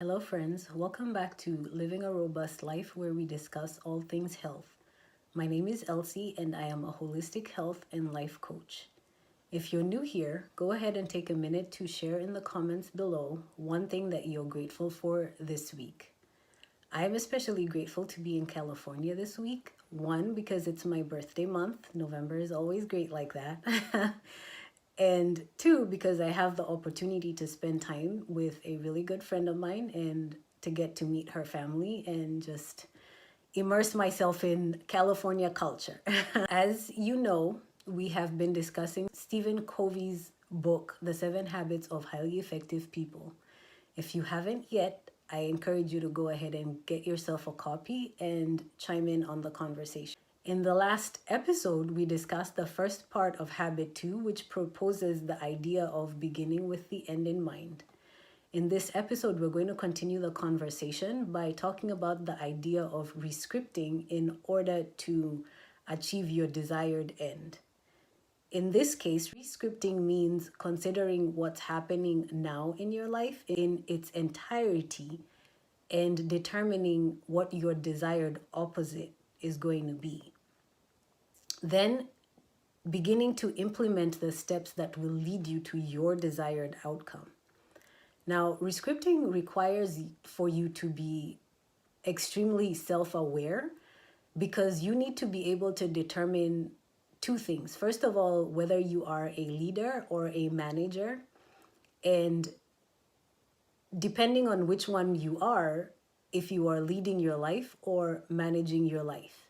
Hello, friends. Welcome back to Living a Robust Life, where we discuss all things health. My name is Elsie, and I am a holistic health and life coach. If you're new here, go ahead and take a minute to share in the comments below one thing that you're grateful for this week. I'm especially grateful to be in California this week. One, because it's my birthday month. November is always great like that. And two, because I have the opportunity to spend time with a really good friend of mine and to get to meet her family and just immerse myself in California culture. As you know, we have been discussing Stephen Covey's book, The 7 Habits of Highly Effective People. If you haven't yet, I encourage you to go ahead and get yourself a copy and chime in on the conversation. In the last episode, we discussed the first part of Habit 2, which proposes the idea of beginning with the end in mind. In this episode, we're going to continue the conversation by talking about the idea of rescripting in order to achieve your desired end. In this case, rescripting means considering what's happening now in your life in its entirety and determining what your desired opposite is going to be. Then beginning to implement the steps that will lead you to your desired outcome. Now, rescripting requires for you to be extremely self-aware because you need to be able to determine two things. First of all, whether you are a leader or a manager, and depending on which one you are, if you are leading your life or managing your life.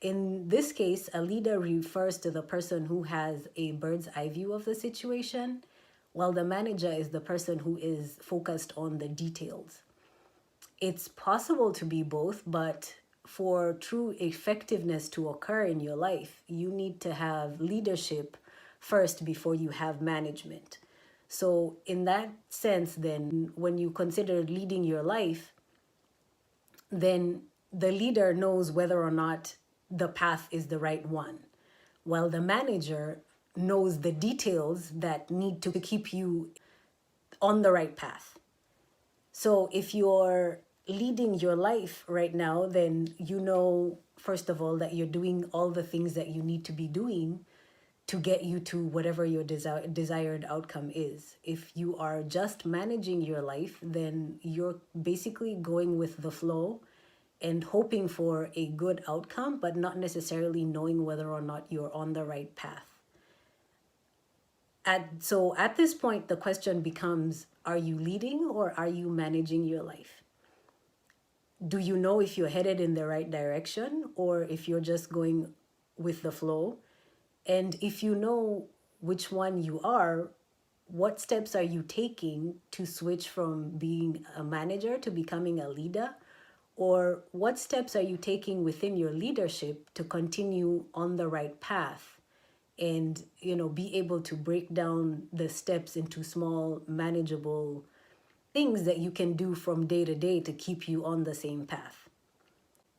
In this case, a leader refers to the person who has a bird's eye view of the situation, while the manager is the person who is focused on the details. It's possible to be both, but for true effectiveness to occur in your life, you need to have leadership first before you have management. So in that sense, then, when you consider leading your life, then the leader knows whether or not the path is the right one, while the manager knows the details that need to keep you on the right path. So if you're leading your life right now, then you know, first of all, that you're doing all the things that you need to be doing to get you to whatever your desired outcome is. If you are just managing your life, then you're basically going with the flow and hoping for a good outcome, but not necessarily knowing whether or not you're on the right path. So at this point, the question becomes, are you leading or are you managing your life? Do you know if you're headed in the right direction or if you're just going with the flow? And if you know which one you are, what steps are you taking to switch from being a manager to becoming a leader? Or what steps are you taking within your leadership to continue on the right path and, be able to break down the steps into small, manageable things that you can do from day to day to keep you on the same path?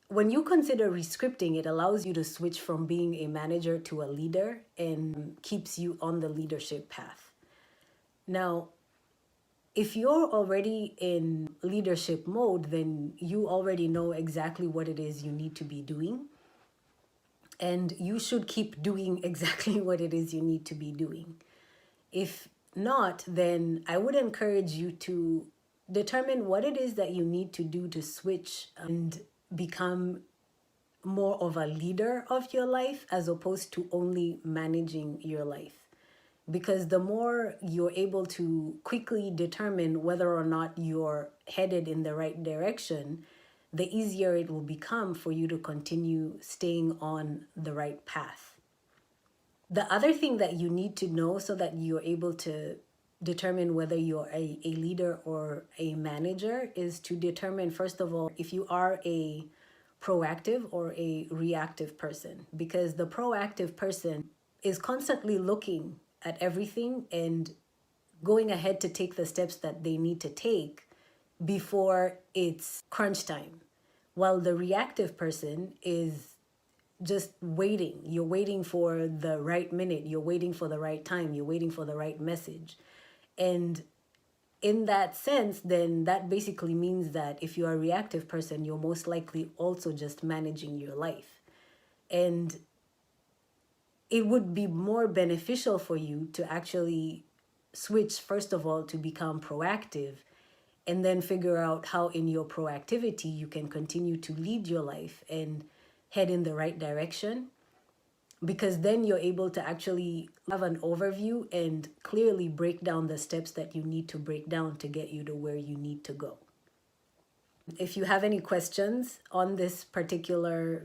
When you consider rescripting, it allows you to switch from being a manager to a leader and keeps you on the leadership path. Now, if you're already in leadership mode, then you already know exactly what it is you need to be doing. And you should keep doing exactly what it is you need to be doing. If not, then I would encourage you to determine what it is that you need to do to switch and become more of a leader of your life as opposed to only managing your life. Because the more you're able to quickly determine whether or not you're headed in the right direction, the easier it will become for you to continue staying on the right path. The other thing that you need to know so that you're able to determine whether you're a leader or a manager is to determine, first of all, if you are a proactive or a reactive person. Because the proactive person is constantly looking at everything and going ahead to take the steps that they need to take before it's crunch time. While the reactive person is just waiting. You're waiting for the right minute. You're waiting for the right time. You're waiting for the right message. And in that sense, then that basically means that if you're a reactive person, you're most likely also just managing your life. And it would be more beneficial for you to actually switch, first of all, to become proactive, and then figure out how in your proactivity you can continue to lead your life and head in the right direction, because then you're able to actually have an overview and clearly break down the steps that you need to break down to get you to where you need to go. If you have any questions on this particular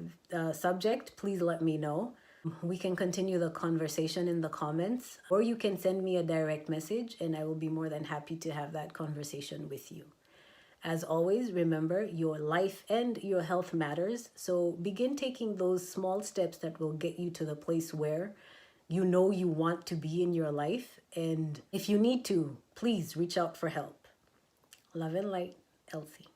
subject, please let me know. We can continue the conversation in the comments, or you can send me a direct message and I will be more than happy to have that conversation with you. As always, remember, your life and your health matters. So begin taking those small steps that will get you to the place where you know you want to be in your life. And if you need to, please reach out for help. Love and light, Elsie.